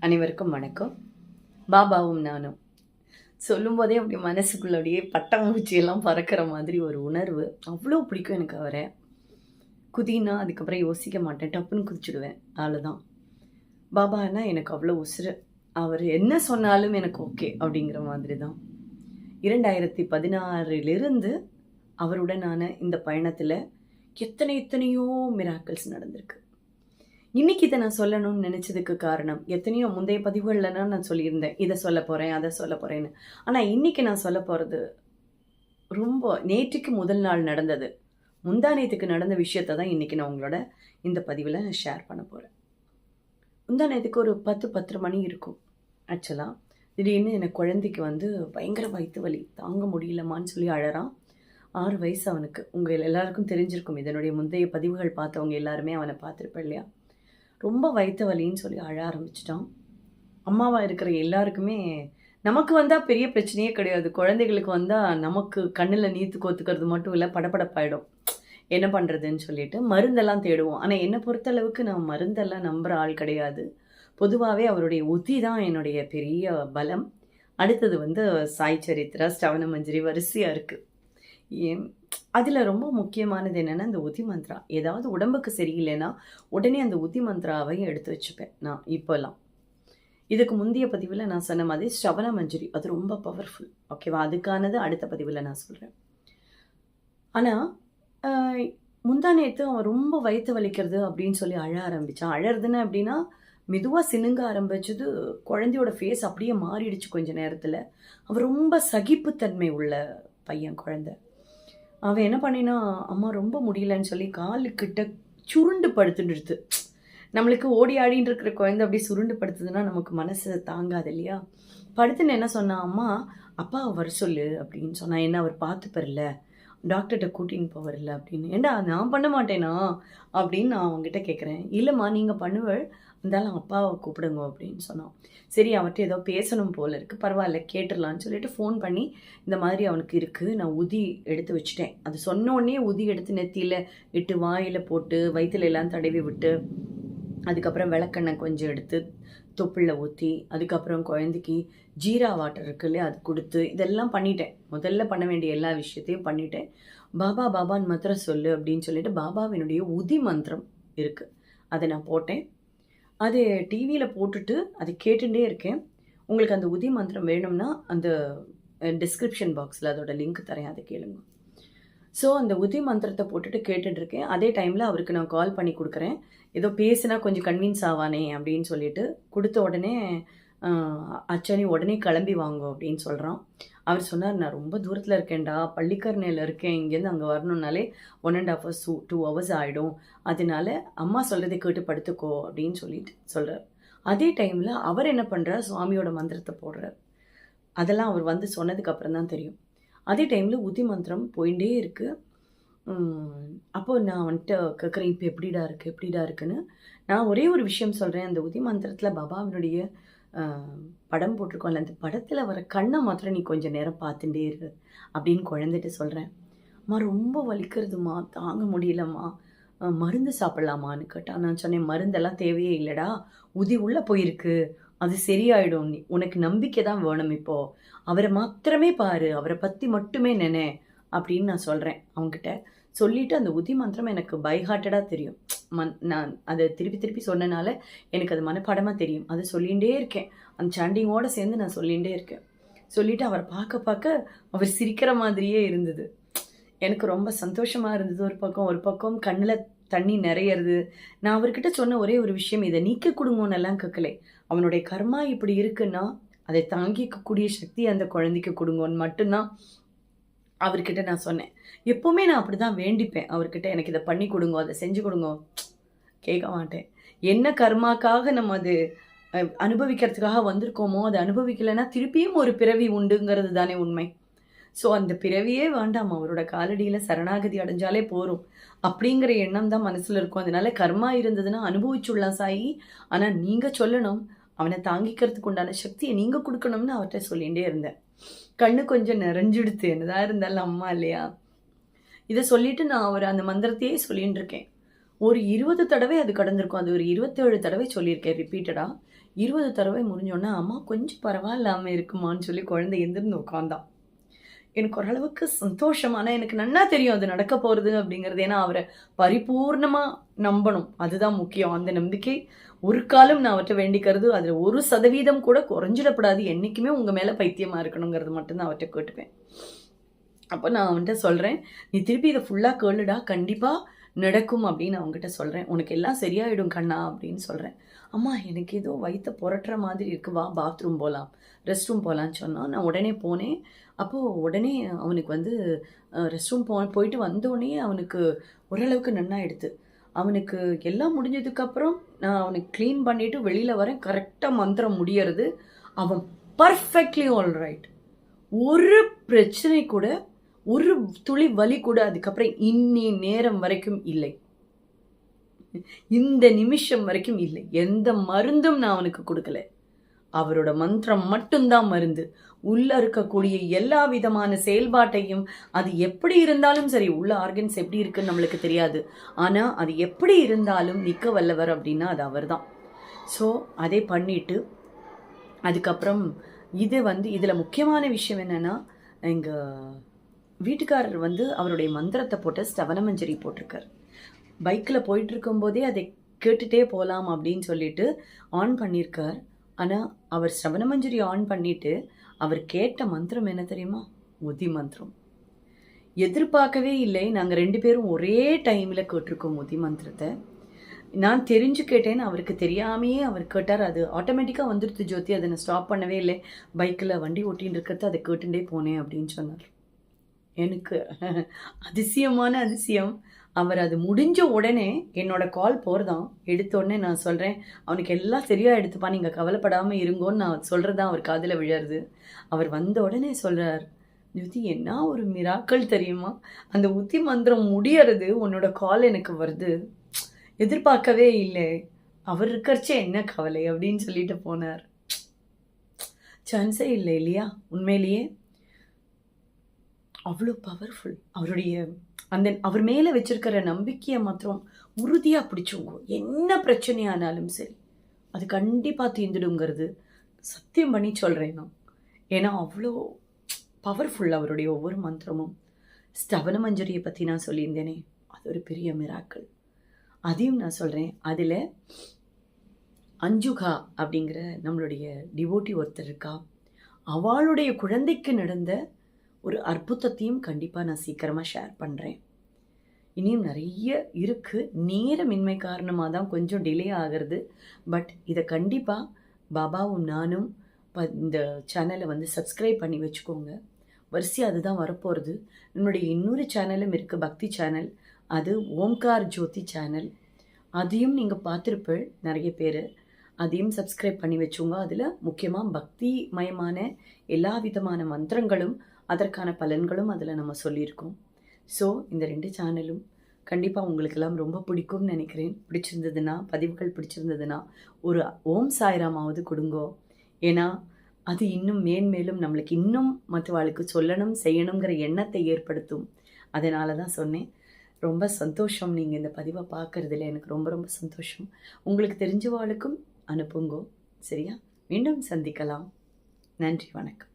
அனைவருக்கும் வணக்கம். பாபாவும் நானும். சொல்லும்போதே அப்படி மனசுக்குள்ள அப்படியே பட்டாம்பூச்சியெல்லாம் பறக்கிற மாதிரி ஒரு உணர்வு. அவ்வளோ பிடிக்கும் எனக்கு அவர. குதின்னா அதுக்கப்புறம் யோசிக்க மாட்டேன். டப்புன்னு குதிச்சுடுவேன். அவ்வளோதான். பாபான்னா எனக்கு அவ்வளோ உசுரு. அவர் என்ன சொன்னாலும் எனக்கு ஓகே அப்படிங்கிற மாதிரி தான். 2016லிருந்து அவருடனான இந்த பயணத்தில எத்தனையோ மிராக்கிள்ஸ் நடந்திருக்கு. இன்னைக்கு இதை நான் சொல்லணும்னு நினைச்சதுக்கு காரணம், எத்தனையோ முந்தைய பதிவுகள்லாம் நான் சொல்லியிருந்தேன். இதை சொல்ல போறேன், அதை சொல்ல போறேன்னு. ஆனா இன்னைக்கு நான் சொல்ல போறது ரொம்ப நேற்றுக்கு முதல் நாள் நடந்தது. முந்தா நேத்துக்கு நடந்த விஷயத்த தான் இன்னைக்கு நான் உங்களோட இந்த பதிவுல நான் ஷேர் பண்ண போறேன். முந்தா நேத்துக்கு ஒரு 10:30 மணி இருக்கும். ஆக்சுவலா திடீர்னு எனக்கு குழந்தைக்கு பயங்கர வயித்து வலி. தாங்க முடியலம்மான்னு சொல்லி அழறான். 6 வயசு அவனுக்கு. உங்க எல்லாருக்கும் தெரிஞ்சிருக்கும். இதனுடைய முந்தைய பதிவுகள் பார்த்தவங்க எல்லாருமே அவனை பார்த்துருப்பேன் இல்லையா? ரொம்ப வயித்து வலின்னு சொல்லி அழ ஆரம்பிச்சிட்டான். அம்மாவா இருக்கிற எல்லாருக்குமே நமக்கு வந்தால் பெரிய பிரச்சனையே கிடையாது. குழந்தைகளுக்கு வந்தால் நமக்கு கண்ணில் நீத்து கோத்துக்கிறது மட்டும் இல்லை, படபடப்பாயிடும். என்ன பண்ணுறதுன்னு சொல்லிட்டு மருந்தெல்லாம் தேடுவோம். ஆனால் என்னை பொறுத்தளவுக்கு நான் மருந்தெல்லாம் நம்புகிற ஆள் கிடையாது. பொதுவாகவே அவருடைய உத்தி தான் என்னுடைய பெரிய பலம். அடுத்தது சாய் சரித்ரா, ஸ்ரவண மஞ்சரி வரிசையாக இருக்குது. ஏன் அதில் ரொம்ப முக்கியமானது என்னென்னா இந்த உதி மந்த்ரா. ஏதாவது உடம்புக்கு சரியில்லைன்னா உடனே அந்த உதி மந்த்ராவையும் எடுத்து வச்சுப்பேன் நான் இப்போல்லாம். இதுக்கு முந்தைய பதிவில் நான் சொன்ன மாதிரி ஸ்ரவண மஞ்சரி அது ரொம்ப பவர்ஃபுல். ஓகேவா? அதுக்கானது அடுத்த பதிவில் நான் சொல்கிறேன். ஆனால் முந்தா நேற்று அவன் ரொம்ப வயிற்று வலிக்கிறது அப்படின்னு சொல்லி அழ ஆரம்பித்தான். அழறதுன்னு அப்படின்னா மெதுவாக சினுங்க ஆரம்பிச்சது. குழந்தையோட ஃபேஸ் அப்படியே மாறிடுச்சு கொஞ்ச நேரத்தில். அவன் ரொம்ப சகிப்புத்தன்மை உள்ள பையன் குழந்தை. அவன் என்ன பண்ணினா, அம்மா ரொம்ப முடியலன்னு சொல்லி காலுக்கிட்ட சுருண்டு படுத்துட்டு. நம்மளுக்கு ஓடி ஆடின்னு இருக்கிற குழந்தை அப்படியே சுருண்டு படுத்துதுன்னா நமக்கு மனசு தாங்காது இல்லையா? படுத்துன்னு என்ன சொன்னான், அம்மா அப்பாவை வர சொல்லு அப்படின்னு சொன்னான். என்ன அவர் பார்த்துப்பார்ல, டாக்டர்கிட்ட கூட்டின்னு போவார்ல அப்படின்னு. ஏண்டா நான் பண்ண மாட்டேனா அப்படின்னு நான் அவங்ககிட்ட கேட்குறேன். இல்லைம்மா நீங்கள் பண்ணுவள், இருந்தாலும் அப்பாவை கூப்பிடுங்க அப்படின்னு சொன்னான். சரி, அவர்கிட்ட ஏதோ பேசணும் போல் இருக்குது, பரவாயில்ல கேட்டுடலான்னு சொல்லிட்டு ஃபோன் பண்ணி இந்த மாதிரி அவனுக்கு இருக்குது, நான் உதி எடுத்து வச்சுட்டேன். அது சொன்னோடனே உதி எடுத்து நெத்தியில் இட்டு வாயில் போட்டு வயிற்றுல எல்லாம் தடவி விட்டு, அதுக்கப்புறம் விளக்கெண்ணெய் கொஞ்சம் எடுத்து தொப்புளில் ஊற்றி, அதுக்கப்புறம் குழந்தைக்கு ஜீரா வாட்டர் இருக்குல்ல அது கொடுத்து இதெல்லாம் பண்ணிட்டேன். முதல்ல பண்ண வேண்டிய எல்லா விஷயத்தையும் பண்ணிட்டேன். பாபா பாபான்னு மந்திரம் சொல்லு அப்படின்னு சொல்லிட்டு பாபாவினுடைய உதி மந்திரம் இருக்குது, அதை நான் போட்டேன். அது டிவியில் போட்டுட்டு அதை கேட்டுகிட்டே இருக்கேன். உங்களுக்கு அந்த உதி மந்திரம் வேணும்னா அந்த டிஸ்கிரிப்ஷன் பாக்ஸில் அதோட லிங்க் தரேன், அதை கேளுங்க. ஸோ அந்த உதி மந்திரத்தை போட்டுட்டு கேட்டுட்ருக்கேன். அதே டைமில் அவருக்கு நான் கால் பண்ணி கொடுக்குறேன். ஏதோ பேசினா கொஞ்சம் கன்வின்ஸ் ஆவானே அப்படின்னு சொல்லிட்டு கொடுத்த உடனே அச்சனி உடனே கிளம்பி வாங்க அப்படின்னு சொல்கிறான். அவர் சொன்னார், நான் ரொம்ப தூரத்தில் இருக்கேன்டா, பள்ளிக்கரணையில் இருக்கேன், இங்கேருந்து அங்கே வரணுன்னாலே 1.5 hours 2 hours ஆகிடும், அதனால அம்மா சொல்கிறதை கேட்டு படுத்துக்கோ அப்படின்னு சொல்லிட்டு சொல்கிறார். அதே டைமில் அவர் என்ன பண்ணுறார், சுவாமியோட மந்திரத்தை போடுறார். அதெல்லாம் அவர் சொன்னதுக்கு அப்புறம் தான் தெரியும். அதே டைமில் உதி மந்திரம் போயிட்டே இருக்குது. அப்போது நான் கேட்குறேன், இப்போ எப்படிடா இருக்குன்னு. நான் ஒரே ஒரு விஷயம் சொல்கிறேன். அந்த உதி மந்திரத்தில் பாபாவினுடைய படம் போட்டிருக்கோம்ல, அந்த படத்தில் வர கண்ணை மாத்திரம் நீ கொஞ்சம் நேரம் பார்த்துட்டே இரு அப்படின்னு குழந்தைட்டு சொல்கிறேன். அம்மா ரொம்ப வலிக்கிறதுமா, தாங்க முடியலம்மா, மருந்து சாப்பிட்லாமான்னு கேட்டால் நான் சொன்னேன், மருந்தெல்லாம் தேவையே இல்லைடா, உதி உள்ளே போயிருக்கு, அது சரியாயிடும், நீ உனக்கு நம்பிக்கை தான் வேணும், இப்போது அவரை மாத்திரமே பாரு, அவரை பற்றி மட்டுமே நினை அப்படின்னு நான் சொல்கிறேன் அவங்ககிட்ட. சொல்லிவிட்டு அந்த உதி மந்திரம் எனக்கு பைஹார்ட்டடாக தெரியும். நான் அதை திருப்பி சொன்னனால எனக்கு அது மனப்பாடமாக தெரியும். அதை சொல்லிகிட்டே இருக்கேன். அந்த சாண்டிங்கோடு சேர்ந்து நான் சொல்லிகிட்டே இருக்கேன். சொல்லிவிட்டு அவரை பார்க்க அவர் சிரிக்கிற மாதிரியே இருந்தது. எனக்கு ரொம்ப சந்தோஷமாக இருந்தது. ஒரு பக்கம் கண்ணில் தண்ணி நிறையிறது. நான் அவர்கிட்ட சொன்ன ஒரே ஒரு விஷயம், இதை நீக்க கொடுங்கன்னெல்லாம் கேட்கலை. அவனுடைய கர்மா இப்படி இருக்குன்னா அதை தாங்கிக்கக்கூடிய சக்தி அந்த குழந்தைக்கு கொடுங்கன்னு மட்டும்தான் அவர்கிட்ட நான் சொன்னேன். எப்போவுமே நான் அப்படி தான் வேண்டிப்பேன் அவர்கிட்ட, எனக்கு இதை பண்ணி கொடுங்க, அதை செஞ்சு கொடுங்க. கேட்க மாட்டேன். என்ன கர்மாக்காக நம்ம அது அனுபவிக்கிறதுக்காக வந்திருக்கோமோ அதை அனுபவிக்கலைன்னா திருப்பியும் ஒரு பிறவி உண்டுங்கிறது தானே உண்மை. ஸோ அந்த பிறவியே வேண்டாம், அவரோட காலடியில் சரணாகதி அடைஞ்சாலே போகும் அப்படிங்கிற எண்ணம் தான் மனசில் இருக்கும். அதனால கர்மா இருந்ததுன்னா அனுபவிச்சுடலாம் சாயி, ஆனால் நீங்கள் சொல்லணும், அவனை தாங்கிக்கிறதுக்கு உண்டான சக்தியை நீங்கள் கொடுக்கணும்னு அவர்கிட்ட சொல்லிகிட்டே இருந்தேன். கண்ணு கொஞ்சம் நிறைஞ்சிடுத்து, என்னதான் இருந்தாலும் அம்மா இல்லையா. இதை சொல்லிட்டு நான் அவர் அந்த மந்திரத்தையே சொல்லிட்டு இருக்கேன். ஒரு 20 தடவை அது கடந்திருக்கும். அது ஒரு 27 தடவை சொல்லியிருக்கேன் ரிப்பீட்டடா. 20 தடவை முடிஞ்சோனே, "அம்மா கொஞ்சம் பரவாயில்லாம இருக்குமான்னு" சொல்லி குழந்தை எந்திருந்து உட்கார்ந்தா. எனக்கு ஓரளவுக்கு சந்தோஷம். ஆனா எனக்கு நன்னா தெரியும் அது நடக்க போறது அப்படிங்கிறது. ஏன்னா அவர பரிபூர்ணமா நம்பணும். அதுதான் முக்கியம். அந்த நம்பிக்கை ஒரு காலம் நான் அவர்ட்ட வேண்டிக்கிறது. அதுல 1% கூட குறைஞ்சிடக்கூடாது. என்னைக்குமே உங்க மேல பைத்தியமா இருக்கணுங்கிறது மட்டும் தான் அவர்ட்ட கேட்டுப்பேன். அப்ப நான் அவன்ட்ட சொல்றேன், "நீ திருப்பி இத ஃபுல்லா கேளுடா. கண்டிப்பா நடக்கும்" அப்படின்னு அவன்கிட்ட சொல்றேன். "உனக்கு எல்லாம் சரியாயிடும் கண்ணா" அப்படின்னு சொல்றேன். "அம்மா எனக்கு ஏதோ வயித்த புரட்டுற மாதிரி இருக்கு. வா பாத்ரூம் போலாம். ரெஸ்ட் ரூம் போலான்னு" சொன்னா. நான் உடனே போனேன். அப்போ உடனே அவனுக்கு வந்து ரெஸ்ட் ரூம் போயிட்டு வந்தோனே அவனுக்கு ஓரளவுக்கு நன்னாயிடுத்து. அவனுக்கு எல்லாம் முடிஞ்சதுக்கப்புறம் நான் அவனுக்கு கிளீன் பண்ணிட்டு வெளியில வரேன். கரெக்ட்டா மந்திரம் முடியறது. அவன் பெர்ஃபெக்ட்லி ஆல்ரைட். ஒரு பிரச்சனை கூட, ஒரு துளி வலி கூட அதுக்கப்புறம் இன்னி நேரம் வரைக்கும் இல்லை. இந்த நிமிஷம் வரைக்கும் இல்லை. எந்த மருந்தும் நான் அவனுக்கு குடுக்கல. அவரோட மந்திரம் மட்டும் தான் மருந்து. உள்ள இருக்கக்கூடிய எல்லா விதமான செயல்பாட்டையும், அது எப்படி இருந்தாலும் சரி, உள்ள ஆர்கன்ஸ் எப்படி இருக்குன்னு நம்மளுக்கு தெரியாது. ஆனா, அது எப்படி இருந்தாலும் நிக்க வல்லவர் அப்படின்னா அது அவர்தான். ஸோ, அதை பண்ணிட்டு, அதுக்கப்புறம் இது வந்து இதில முக்கியமான விஷயம் என்னன்னா, எங்க வீட்டுக்காரர் வந்து அவருடைய மந்திரத்த போட்டு ஸ்தவனமஞ்சரி போட்டிருக்காரு. பைக்ல போயிட்டுருக்கும்போதே அதை கேட்டுட்டே போலாம் அப்படின்னு சொல்லிட்டு ஆன் பண்ணியிருக்கார். ஆனா, அவர் ஸ்ரவணமஞ்சரி ஆன் பண்ணிட்டு, அவர் கேட்ட மந்திரம் என்ன தெரியுமா? உதி மந்திரம். எதிர்பார்க்கவே இல்லை. நாங்க 2 பேரும் ஒரே டைம்ல கேட்டிருக்கோம் உதி மந்திரத்த. நான் தெரிஞ்சு கேட்டேன்னு அவருக்கு தெரியாமயே அவர் கேட்டார். அது ஆட்டோமேட்டிக்கா வந்துடுது ஜோதி. அத நான் ஸ்டாப் பண்ணவே இல்ல. பைக்ல வண்டி ஓட்டின்னு இருக்கிறது அத கேட்டுண்டே போனேன் அப்படின்னு சொன்னார். எனக்கு அதிசயமான அதிசயம். அவர் அது முடிஞ்ச உடனே என்னோட கால் போறதாம். எடுத்த உடனே நான் சொல்றேன், "அவனுக்கு எல்லாம் சரியா எடுத்துப்பா. நீங்க கவலைப்படாம இருங்கோன்னு" நான் சொல்றது தான் அவர் காதுல விழருது. அவர் வந்த உடனே சொல்றார், "ஜோதி என்ன ஒரு மிராக்கிள் தெரியுமா? அந்த உத்தி மந்திரம் முடியறது உன்னோட கால் எனக்கு வருது. எதிர்பார்க்கவே இல்ல. அவர் இருக்கறச்சே என்ன கவலை" அப்படின்னு சொல்லிட்டு போனார். சான்ஸே இல்ல இல்லையா? உண்மையிலேயே அவ்ளோ பவர்ஃபுல். அவருடைய அந்த அவர் மேல வச்சிருக்கிற நம்பிக்கைய மாத்திரம் உறுதியா பிடிச்சுக்கோங்க. என்ன பிரச்சனையானாலும் சரி, அது கண்டிப்பா தீர்ந்துடுங்கிறது சத்தியம் பண்ணி சொல்றேன் நான். ஏன்னா அவ்ளோ பவர்ஃபுல் அவருடைய ஒவ்வொரு மந்திரமும். ஸ்தவன மஞ்சரியை பத்தி நான் சொல்லியிருந்தேனே, அது ஒரு பெரிய மிராக்கிள். அதையும் நான் சொல்றேன். அதுல அஞ்சுகா அப்படிங்கிற நம்மளுடைய டிவோட்டி ஒருத்தர் இருக்கா. அவளுடைய குழந்தைக்கு நடந்த ஒரு அற்புதத்தையும் கண்டிப்பா நான் சீக்கிரமா ஷேர் பண்றேன். இனியும் நிறைய இருக்கு. நேரமின்மை காரணமா தான் கொஞ்சம் டிலே ஆகுறது. பட் இத கண்டிப்பா பாபாவும் நானும் இந்த சேனலை வந்து சப்ஸ்கிரைப் பண்ணி வச்சுக்கோங்க. வரிசையா அதுதான் வரப்போறது. நம்மளுடைய இன்னொரு சேனலும் இருக்கு, பக்தி சேனல். அது ஓம்கார் ஜோதி சேனல். அதையும் நீங்க பார்த்திருப்பீள் நிறைய பேரு. அதையும் சப்ஸ்கிரைப் பண்ணி வச்சுங்க. அதுல முக்கியமா பக்தி மயமான எல்லா விதமான மந்திரங்களும் அதற்கான பலன்களும் அதில் நம்ம சொல்லியிருக்கோம். ஸோ இந்த 2 சேனலும் கண்டிப்பாக உங்களுக்கெல்லாம் ரொம்ப பிடிக்கும்னு நினைக்கிறேன். பிடிச்சிருந்ததுன்னா, பதிவுகள் பிடிச்சிருந்ததுன்னா ஒரு ஓம் சாய்ராமாவது கொடுங்கோ. ஏன்னா அது இன்னும் மேன்மேலும் நம்மளுக்கு இன்னும் மற்றவாளுக்கு சொல்லணும் செய்யணுங்கிற எண்ணத்தை ஏற்படுத்தும். அதனால தான் சொன்னேன். ரொம்ப சந்தோஷம் நீங்கள் இந்த பதிவை பார்க்குறதுல எனக்கு ரொம்ப ரொம்ப சந்தோஷம். உங்களுக்கு தெரிஞ்சவாளுக்கும் அனுப்புங்கோ. சரியா? மீண்டும் சந்திக்கலாம். நன்றி, வணக்கம்.